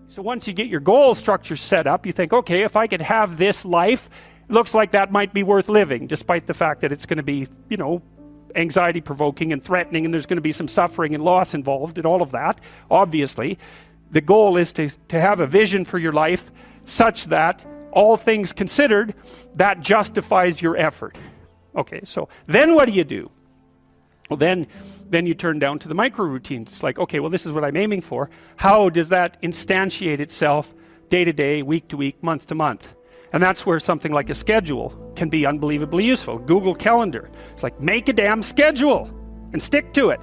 So once you get your goal structure set up, you think, okay, if I could have this life, it looks like that might be worth living, despite the fact that it's going to be, anxiety provoking and threatening, and there's going to be some suffering and loss involved and all of that. Obviously, the goal is to have a vision for your life such that, all things considered, that justifies your effort. Okay, so then what do? Well, then you turn down to the micro routines. It's like, okay, well, this is what I'm aiming for. How does that instantiate itself day to day, week to week, month to month? And that's where something like a schedule can be unbelievably useful. Google Calendar. It's like, make a damn schedule and stick to it.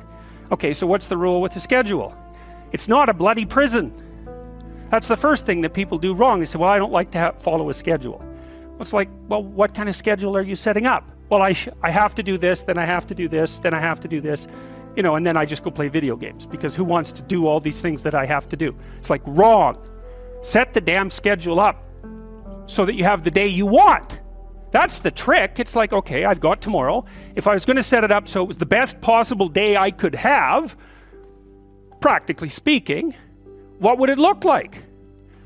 Okay, so what's the rule with the schedule? It's not a bloody prison. That's the first thing that people do wrong. They say, well, I don't like to follow a schedule. It's like, well, what kind of schedule are you setting up? Well, I have to do this, then I have to do this, then I have to do this, and then I just go play video games, because who wants to do all these things that I have to do? It's like, wrong. Set the damn schedule up so that you have the day you want. That's the trick. It's like, okay, I've got tomorrow. If I was going to set it up so it was the best possible day I could have, practically speaking, what would it look like?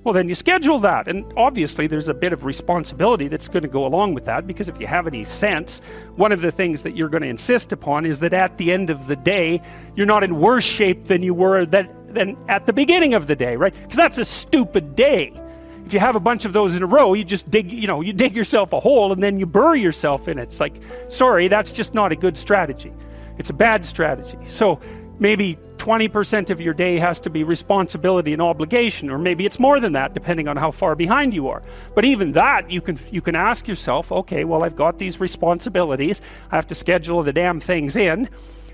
Well, then you schedule that, and obviously there's a bit of responsibility that's going to go along with that, because if you have any sense, one of the things that you're going to insist upon is that at the end of the day, you're not in worse shape than you were than at the beginning of the day, right? Because that's a stupid day. If you have a bunch of those in a row, you just dig yourself a hole and then you bury yourself in it. It's like, sorry, that's just not a good strategy. It's a bad strategy. So maybe 20% of your day has to be responsibility and obligation, or maybe it's more than that, depending on how far behind you are. But even that, you can ask yourself, okay, well, I've got these responsibilities. I have to schedule the damn things in.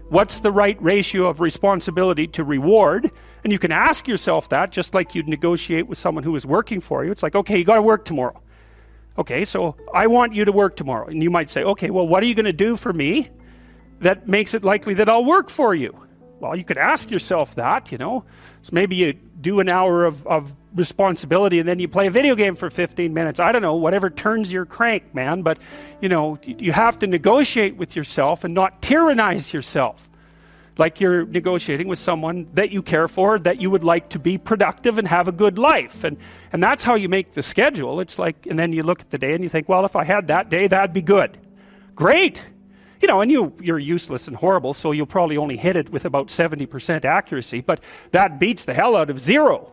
What's the right ratio of responsibility to reward? And you can ask yourself that, just like you'd negotiate with someone who is working for you. It's like, okay, you got to work tomorrow. Okay, so I want you to work tomorrow. And you might say, okay, well, what are you going to do for me that makes it likely that I'll work for you? Well, you could ask yourself that, So maybe you do an hour of responsibility and then you play a video game for 15 minutes. I don't know, whatever turns your crank, man. But, you have to negotiate with yourself and not tyrannize yourself. Like you're negotiating with someone that you care for, that you would like to be productive and have a good life. And that's how you make the schedule. It's like, and then you look at the day and you think, well, if I had that day, that'd be good. Great. And you're useless and horrible, so you'll probably only hit it with about 70% accuracy, but that beats the hell out of 0,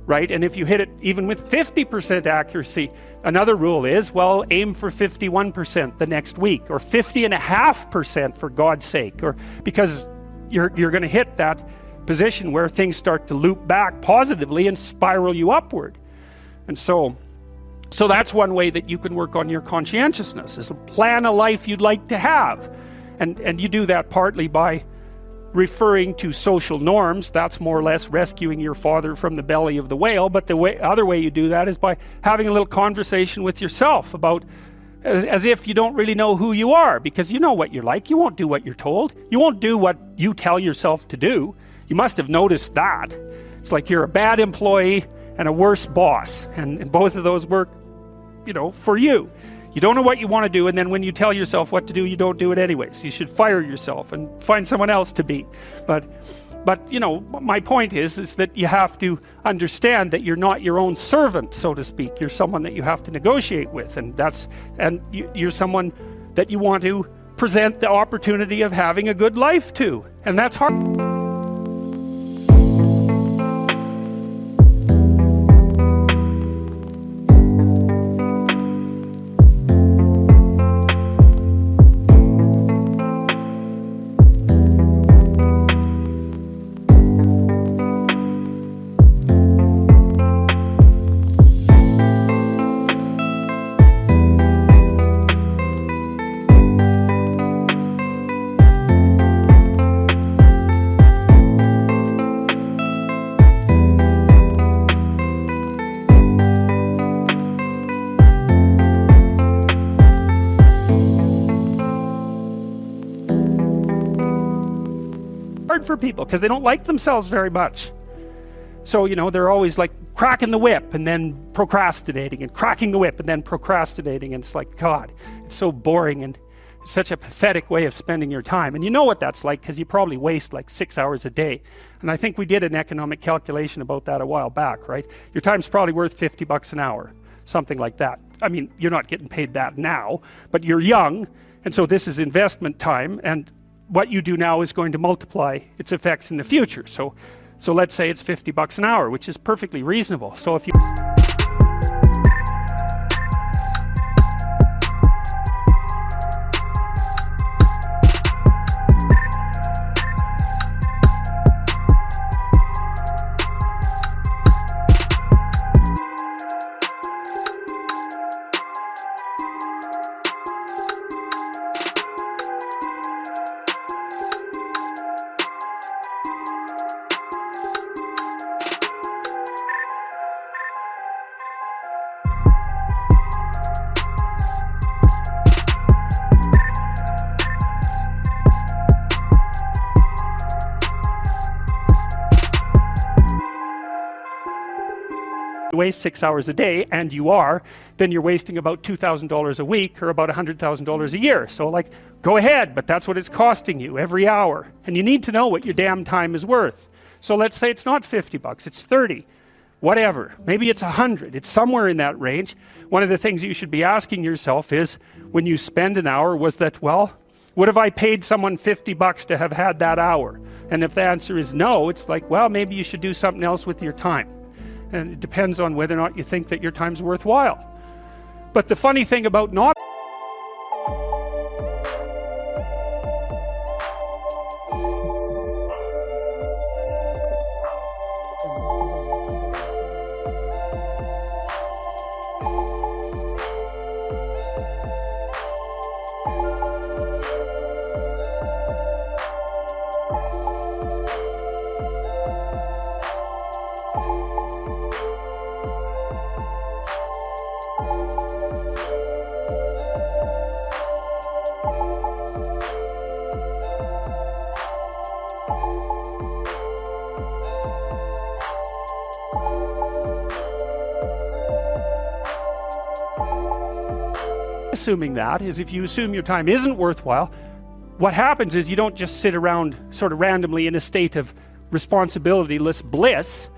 right? And if you hit it even with 50% accuracy, another rule is, well, aim for 51% the next week, or 50.5% for God's sake, or because you're going to hit that position where things start to loop back positively and spiral you upward. And so that's one way that you can work on your conscientiousness, is to plan a life you'd like to have. And you do that partly by referring to social norms. That's more or less rescuing your father from the belly of the whale. But the other way you do that is by having a little conversation with yourself about, as if you don't really know who you are, because you know what you're like. You won't do what you're told. You won't do what you tell yourself to do. You must have noticed that. It's like you're a bad employee and a worse boss, and both of those work for you. You don't know what you want to do, and then when you tell yourself what to do, you don't do it anyways. You should fire yourself and find someone else to be. But my point is that you have to understand that you're not your own servant, so to speak. You're someone that you have to negotiate with, and you're someone that you want to present the opportunity of having a good life to, and that's hard. For people, because they don't like themselves very much. So they're always like cracking the whip and then procrastinating, and cracking the whip and then procrastinating, and it's like, God, it's so boring and such a pathetic way of spending your time. And you know what that's like, because you probably waste like 6 hours a day. And I think we did an economic calculation about that a while back, right? Your time's probably worth $50 an hour, something like that. I mean, you're not getting paid that now, but you're young, and so this is investment time, and what you do now is going to multiply its effects in the future. So let's say it's $50 an hour, which is perfectly reasonable. So if you waste 6 hours a day, and you are, then you're wasting about $2,000 a week, or about $100,000 a year. So like, go ahead, but that's what it's costing you every hour. And you need to know what your damn time is worth. So let's say it's not $50, it's 30, whatever. Maybe it's 100, it's somewhere in that range. One of the things you should be asking yourself is, when you spend an hour, was that, well, would have I paid someone $50 to have had that hour? And if the answer is no, it's like, well, maybe you should do something else with your time. And it depends on whether or not you think that your time's worthwhile. But the funny thing about not assuming that is, if you assume your time isn't worthwhile, what happens is you don't just sit around sort of randomly in a state of responsibility-less bliss.